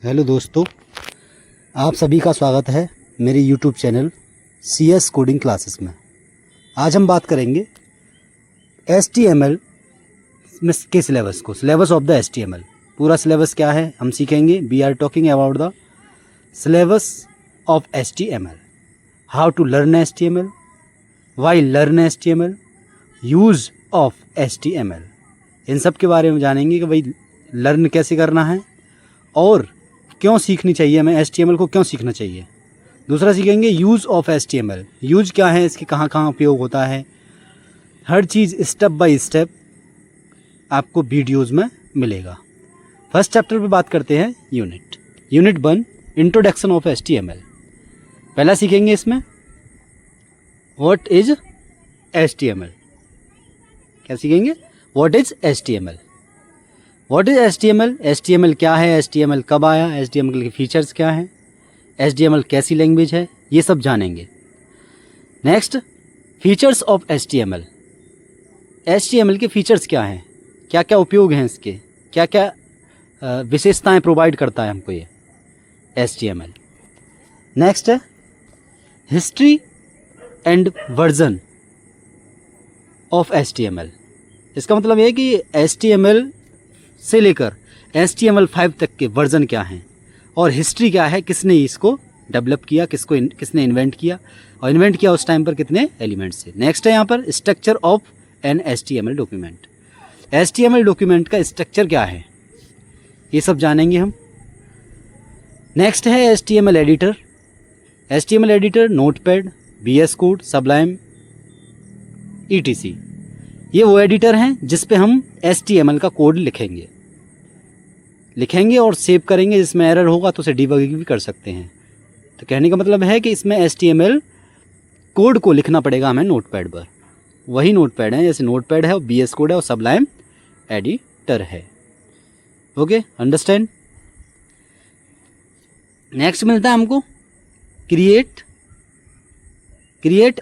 Hello दोस्तों, आप सभी का स्वागत है मेरे YouTube channel CS coding classes में। आज हम बात करेंगे HTML में के सिलेबस को, सिलेबस ऑफ द HTML। पूरा सिलेबस क्या है हम सीखेंगे। We are talking about the syllabus of HTML, how to learn HTML, why learn HTML, use of HTML। इन सब के बारे में जानेंगे कि भाई लर्न कैसे करना है और क्यों सीखनी चाहिए, हमें HTML को क्यों सीखना चाहिए। दूसरा सीखेंगे यूज़ ऑफ HTML, यूज़ क्या है, इसके कहाँ कहाँ उपयोग होता है। हर चीज़ स्टेप बाय स्टेप आपको वीडियोज़ में मिलेगा। फर्स्ट चैप्टर पे बात करते हैं यूनिट 1 इंट्रोडक्शन ऑफ HTML। पहला सीखेंगे इसमें व्हाट इज HTML। क्या सीखेंगे? What is HTML। What is HTML, HTML क्या है, HTML कब आया, HTML के फीचर्स क्या हैं, HTML कैसी लैंग्वेज है, ये सब जानेंगे। Next features of HTML, HTML के फीचर्स क्या हैं, क्या क्या उपयोग हैं इसके, क्या क्या विशेषताएं प्रोवाइड करता है हमको ये HTML। नेक्स्ट है history and version of HTML। इसका मतलब ये है कि HTML से लेकर HTML5 तक के वर्जन क्या हैं और हिस्ट्री क्या है, किसने इसको डेवलप किया, किसने इन्वेंट किया और इन्वेंट किया उस टाइम पर कितने एलिमेंट्स थे। नेक्स्ट है यहाँ पर structure of an HTML document. HTML document का स्ट्रक्चर क्या है, ये सब जानेंगे हम। नेक्स्ट है HTML editor. HTML editor notepad, VS code, Sublime, ETC, ये वो एडिटर हैं जिस पे हम HTML का कोड लिखेंगे और सेव करेंगे। जिसमें एरर होगा तो उसे डिबगिंग भी कर सकते हैं। तो कहने का मतलब है कि इसमें HTML कोड को लिखना पड़ेगा हमें नोटपैड पर। वही नोटपैड है, जैसे नोटपैड है और VS कोड है और सबलाइम एडिटर है। Okay, understand. नेक्स्ट मिलता है हमको create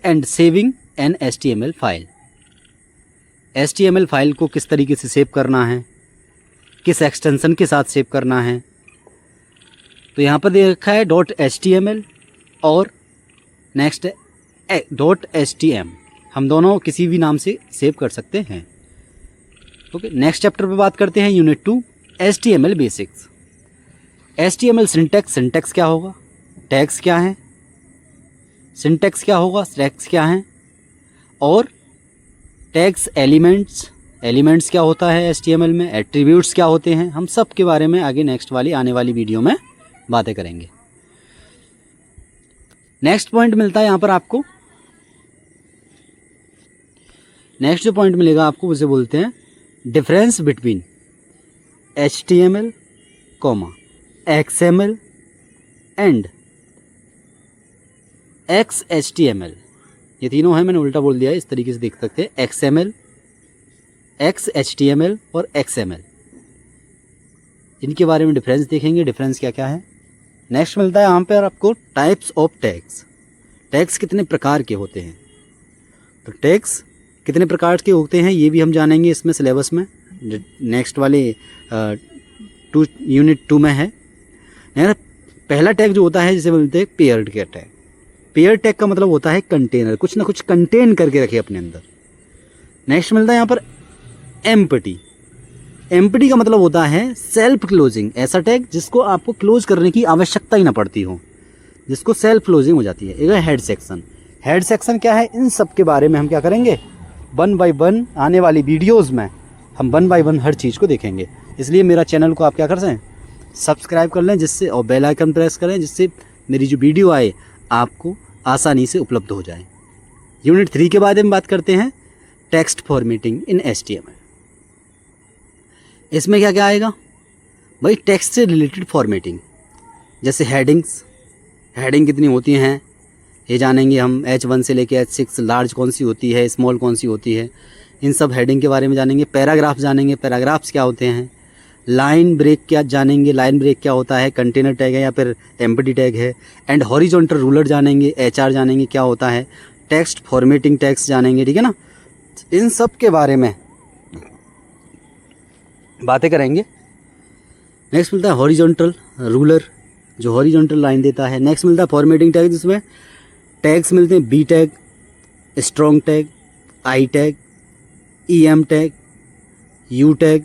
and saving an HTML file. HTML file को किस तरीके से सेव करना है, किस एक्सटेंशन के साथ सेव करना है। तो यहाँ पर दे रखा है .html और नेक्स्ट है .htm। हम दोनों किसी भी नाम से सेव कर सकते हैं। ओके, नेक्स्ट चैप्टर पे बात करते हैं unit 2 HTML basics. HTML syntax क्या होगा, टैग्स क्या है, सिंटैक्स क्या होगा, टैग्स क्या हैं, और टैग्स एलिमेंट्स क्या होता है HTML में, एट्रीब्यूट्स क्या होते हैं, हम सब के बारे में आगे नेक्स्ट वाली आने वाली वीडियो में बातें करेंगे। नेक्स्ट पॉइंट मिलता है यहाँ पर आपको, नेक्स्ट जो पॉइंट मिलेगा आपको उसे बोलते हैं difference between HTML, XML and XHTML। ये तीनों है, मैंने उल्टा बोल दिया है, इस तरीके से देख सकते हैं XML, XHTML और XML। इनके बारे में डिफरेंस देखेंगे, डिफरेंस क्या क्या है। नेक्स्ट मिलता है यहाँ पर आपको टाइप्स ऑफ टैग्स। टैग्स कितने प्रकार के होते हैं, तो टैग्स कितने प्रकार के होते हैं ये भी हम जानेंगे इसमें सिलेबस में, नेक्स्ट वाले यूनिट 2 में है। पहला टैग जो होता है जिसे बोलते हैं पेयर्ड के टैग। पेयर टैग का मतलब होता है कंटेनर, कुछ ना कुछ कंटेन करके रखे अपने अंदर। नेक्स्ट मिलता है यहाँ पर एम्प्टी का मतलब होता है सेल्फ क्लोजिंग, ऐसा टैग जिसको आपको क्लोज करने की आवश्यकता ही ना पड़ती हो, जिसको सेल्फ क्लोजिंग हो जाती है। एक है हेड सेक्शन क्या है, इन सब के बारे में हम क्या करेंगे, 1 बाय 1 आने वाली वीडियोज़ में हम 1 बाय 1 हर चीज़ को देखेंगे। इसलिए मेरा चैनल को आप क्या कर सकते, सब्सक्राइब कर लें जिससे, और बेल आइकन प्रेस करें जिससे मेरी जो वीडियो आए आपको आसानी से उपलब्ध हो जाए। यूनिट 3 के बाद हम बात करते हैं टेक्स्ट फॉर्मेटिंग इन HTML। इसमें क्या क्या आएगा भाई, टेक्स्ट से रिलेटेड फॉर्मेटिंग, जैसे हेडिंग कितनी होती हैं ये जानेंगे हम। H1 से लेके H6 लार्ज कौन सी होती है, स्मॉल कौन सी होती है, इन सब हेडिंग के बारे में जानेंगे। पैराग्राफ जानेंगे, पैराग्राफ्स क्या होते हैं। लाइन ब्रेक क्या जानेंगे, लाइन ब्रेक क्या होता है, कंटेनर टैग है या फिर एम्प्टी टैग है। एंड हॉरिजॉन्टल रूलर जानेंगे, HR जानेंगे क्या होता है, टेक्स्ट फॉर्मेटिंग टैग्स जानेंगे, ठीक है ना। इन सब के बारे में बातें करेंगे। नेक्स्ट मिलता है हॉरिजॉन्टल रूलर जो हॉरिजॉन्टल लाइन देता है। नेक्स्ट मिलता है फॉर्मेटिंग टैग, जिसमें टैग्स मिलते हैं B tag, strong tag, I tag, EM tag, U tag,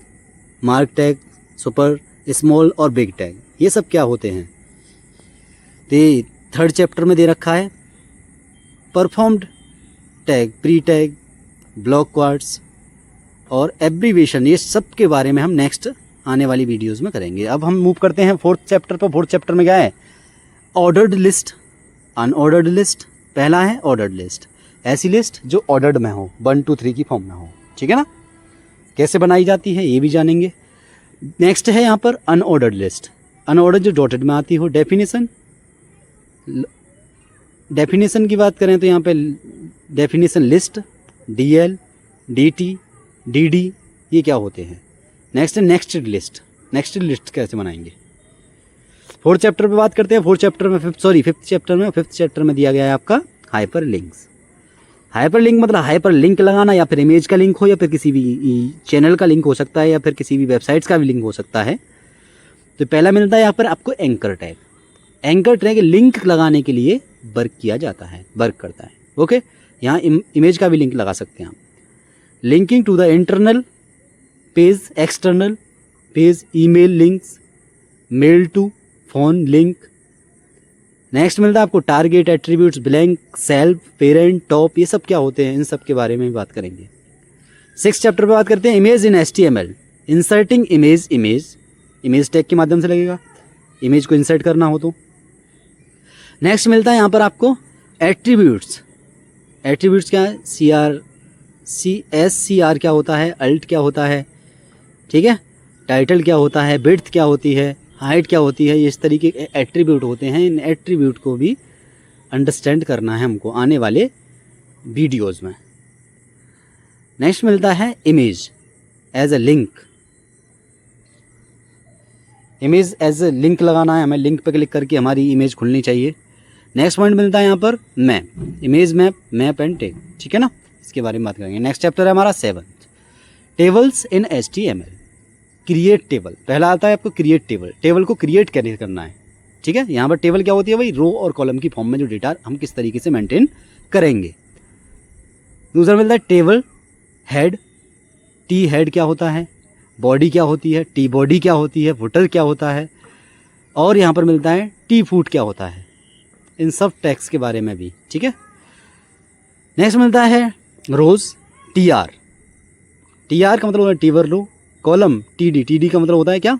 mark tag, super, small और बिग टैग। ये सब क्या होते हैं? तो ये 3rd चैप्टर में दे रखा है। Performed tag, pre tag, block quartz और एब्रीवेशन, ये सब के बारे में हम नेक्स्ट आने वाली वीडियोस में करेंगे। अब हम मूव करते हैं 4th चैप्टर पर। 4th चैप्टर में क्या है? Ordered list, unordered list. पहला है ऑर्डर्ड लिस्ट, ऐसी लिस्ट जो ऑर्डर्ड में हो, 1 2 3 की फॉर्म में हो, ठीक है ना। कैसे बनाई जाती है ये भी जानेंगे। नेक्स्ट है यहाँ पर अनऑर्डर्ड लिस्ट, अनऑर्डर्ड जो डॉटेड में आती हो। डेफिनेशन की बात करें तो यहाँ पे definition list, DL, DT, DD, ये क्या होते हैं। नेक्स्ट है नेक्स्टेड लिस्ट, नेक्स्टेड लिस्ट कैसे बनाएंगे। 4th चैप्टर पे बात करते हैं। 4th चैप्टर में 5th चैप्टर में दिया गया है आपका हाइपर लिंक्स। हाइपर लिंक मतलब हाइपर लिंक लगाना, या फिर इमेज का लिंक हो, या फिर किसी भी चैनल का लिंक हो सकता है, या फिर किसी भी वेबसाइट्स का भी लिंक हो सकता है। तो पहला मिलता है यहाँ पर आपको anchor tag. Anchor tag link लगाने के लिए वर्क किया जाता है, वर्क करता है। ओके, यहाँ इमेज का भी लिंक लगा सकते हैं आप। Linking to the internal page, external page, email links, mail to, phone link. Next मिलता है आपको target, attributes, blank, self, parent, top, ये सब क्या होते हैं, इन सब के बारे में भी बात करेंगे। 6th चैप्टर पे बात करते हैं image in HTML। Inserting image, image tag के माध्यम से लगेगा, इमेज को इंसर्ट करना हो तो। नेक्स्ट मिलता है यहाँ पर आपको एट्रीब्यूट्स। एट्रीब्यूट्स क्या है? SCR क्या होता है, अल्ट क्या होता है, ठीक है, टाइटल क्या होता है, विड्थ क्या होती है, हाइट क्या होती है, ये इस तरीके के एट्रीब्यूट होते हैं। इन एट्रीब्यूट को भी अंडरस्टैंड करना है हमको आने वाले वीडियोस में। नेक्स्ट मिलता है image as a link. Image as a link लगाना है हमें, लिंक पे क्लिक करके हमारी इमेज खुलनी चाहिए। नेक्स्ट पॉइंट मिलता है यहाँ पर map, image map, map and tag, ठीक है ना, इसके बारे में बात करेंगे। नेक्स्ट चैप्टर है हमारा 7th, टेबल्स इन HTML। क्रिएट टेबल, पहला आता है आपको क्रिएट टेबल। टेबल को क्रिएट कैसे करना है, ठीक है। यहाँ पर टेबल क्या होती है भाई? रो और कॉलम की फॉर्म में जो डेटा हम किस तरीके से मेंटेन करेंगे। दूसरा मिलता है टेबल हेड। T हेड क्या होता है, बॉडी क्या होती है, T बॉडी क्या होती है, फुटर क्या होता है, और यहाँ पर मिलता है T फूट क्या होता है। इन सब टैग्स के बारे में भी, ठीक है। नेक्स्ट मिलता है रोज, TR का मतलब होता है टेबल रो। कॉलम TD का मतलब होता है क्या?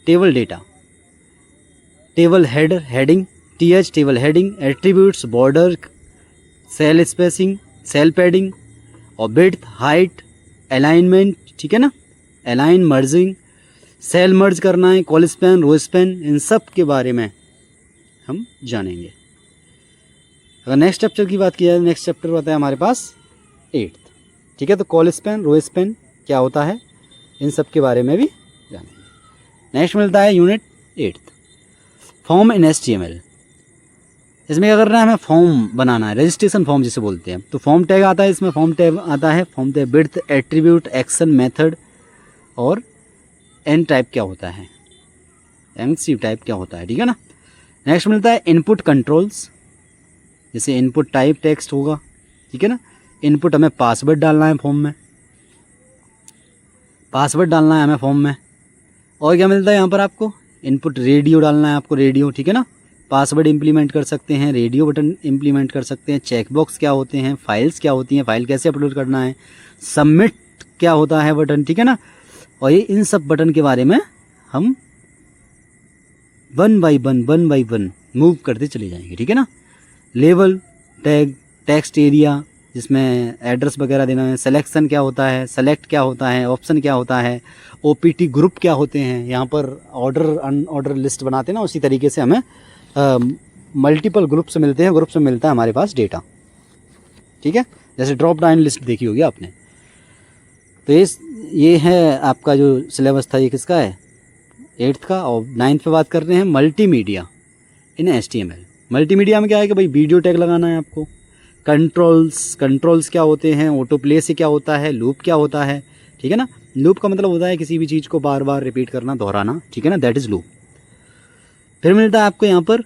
Table data. Table header, heading, TH table heading. Attributes, border, cell spacing, cell padding, और विड्थ, हाइट, अलाइनमेंट, ठीक है ना, अलाइन, मर्जिंग, सेल मर्ज करना है, कॉल स्पैन, रो स्पैन, इन सब के बारे में हम जानेंगे। अगर नेक्स्ट चैप्टर की बात की जाए, नेक्स्ट चैप्टर होता है हमारे पास 8th, ठीक है। तो कॉल स्पैन, रो स्पैन क्या होता है, इन सब के बारे में भी जानेंगे। नेक्स्ट मिलता है unit 8th, form in HTML। इसमें क्या करना है, हमें फॉर्म बनाना है, रजिस्ट्रेशन फॉर्म जिसे बोलते हैं। तो फॉर्म टैग आता है, इसमें फॉर्म टैग आता है, form tag width, attribute, action, method, और एन टाइप क्या होता है, MC टाइप क्या होता है, ठीक है ना। नेक्स्ट मिलता है इनपुट कंट्रोल्स, जैसे इनपुट टाइप टेक्स्ट होगा, ठीक है ना। इनपुट हमें पासवर्ड डालना है फॉर्म में, पासवर्ड डालना है हमें फॉर्म में। और क्या मिलता है यहाँ पर आपको, इनपुट रेडियो डालना है आपको, रेडियो, ठीक है ना। पासवर्ड इंप्लीमेंट कर सकते हैं, रेडियो बटन इंप्लीमेंट कर सकते हैं। चेकबॉक्स क्या होते हैं, फाइल्स क्या होती हैं, फाइल कैसे अपलोड करना है, सबमिट क्या होता है बटन, ठीक है ना। और ये इन सब बटन के बारे में हम वन बाई वन मूव करते चले जाएंगे, ठीक है ना। लेबल, टैग, टेक्स्ट एरिया जिसमें एड्रेस वगैरह देना है, सिलेक्शन क्या होता है, सेलेक्ट क्या होता है, ऑप्शन क्या होता है, OPT ग्रुप क्या होते हैं। यहाँ पर ऑर्डर अनऑर्डर लिस्ट बनाते हैं ना, उसी तरीके से हमें मल्टीपल ग्रुप से मिलते हैं, ग्रुप से मिलता है हमारे पास डेटा, ठीक है। जैसे ड्रॉप डाउन लिस्ट देखी होगी आपने। तो ये है आपका जो सिलेबस था, ये किसका है, 8th का। और 9th पे बात कर रहे हैं मल्टीमीडिया इन HTML। मल्टीमीडिया में क्या है कि भाई वीडियो टैग लगाना है आपको। कंट्रोल्स क्या होते हैं, ऑटो प्ले से क्या होता है, लूप क्या होता है, ठीक है ना। लूप का मतलब होता है किसी भी चीज़ को बार बार रिपीट करना, दोहराना, ठीक है ना, दैट इज़ लूप। फिर मिलता है आपको यहाँ पर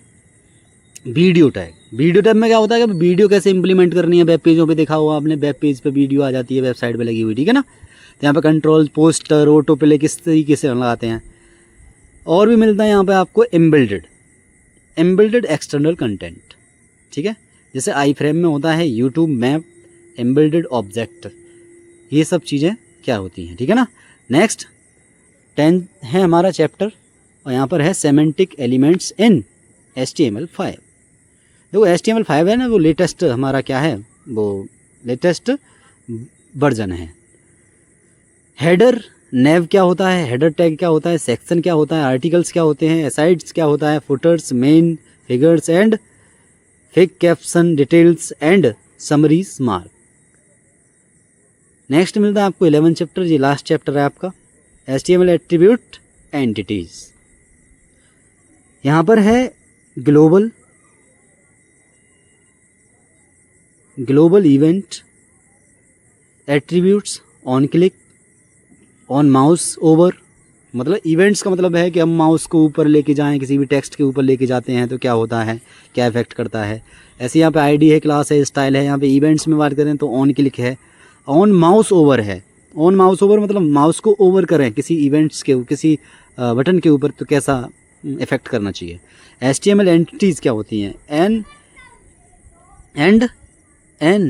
वीडियो टैग। वीडियो टैग में क्या होता है कि वीडियो कैसे इंप्लीमेंट करनी है, वेब पेजों पे देखा हुआ आपने, वेब पेज पे वीडियो आ जाती है वेबसाइट पे लगी हुई, ठीक है ना। तो यहाँ पे कंट्रोल, पोस्टर, ऑटो प्ले किस तरीके से लगाते हैं। और भी मिलता है यहाँ पे आपको एम्बेडेड एक्सटर्नल कंटेंट, ठीक है। जैसे आई फ्रेम में होता है यूट्यूब मैप, एम्बेडेड ऑब्जेक्ट, ये सब चीज़ें क्या होती हैं, ठीक है ना। नेक्स्ट 10 है हमारा चैप्टर, और यहाँ पर है सेमेंटिक एलिमेंट्स इन HTML5। देखो HTML5 है ना, वो लेटेस्ट हमारा क्या है, वो लेटेस्ट वर्जन है। हेडर नेव क्या होता है, हेडर टैग क्या होता है, सेक्शन क्या होता है, आर्टिकल्स क्या होते हैं, एसाइड्स क्या होता है, putters, main, figures and fig, caption, details and summaries, mark. Next मिलता है आपको 11 चैप्टर, ये लास्ट चैप्टर है आपका, HTML एट्रीब्यूट एंटिटीज। यहाँ पर है global event attributes, on click, on mouse over. मतलब इवेंट्स का मतलब है कि हम माउस को ऊपर लेके जाएं, किसी भी टेक्स्ट के ऊपर लेके जाते हैं तो क्या होता है, क्या इफेक्ट करता है। ऐसे यहाँ पे आईडी है, क्लास है, स्टाइल है। यहाँ पे इवेंट्स में बात करें तो ऑन क्लिक है, ऑन माउस ओवर है। ऑन माउस ओवर मतलब माउस को ओवर करें किसी इवेंट्स के, किसी बटन के ऊपर तो कैसा इफेक्ट करना चाहिए। HTML एंटिटीज़ क्या होती हैं, एन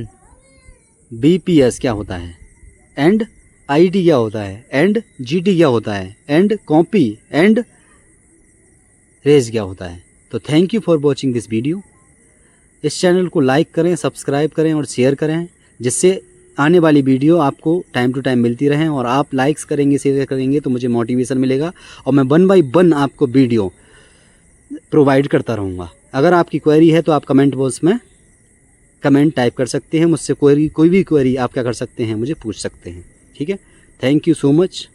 BPS क्या होता है, एंड ID क्या होता है, एंड GT क्या होता है, एंड कॉपी एंड रेज क्या होता है। तो thank you for watching this video. इस चैनल को लाइक करें, सब्सक्राइब करें और शेयर करें, जिससे आने वाली वीडियो आपको टाइम टू टाइम मिलती रहें। और आप लाइक्स करेंगे, शेयर करेंगे तो मुझे मोटिवेशन मिलेगा और मैं 1 बाय 1 आपको वीडियो प्रोवाइड करता रहूँगा। अगर आपकी क्वेरी है तो आप कमेंट बॉक्स में कमेंट टाइप कर सकते हैं, मुझसे कोई भी क्वेरी आप क्या कर सकते हैं, मुझे पूछ सकते हैं, ठीक है। Thank you so much.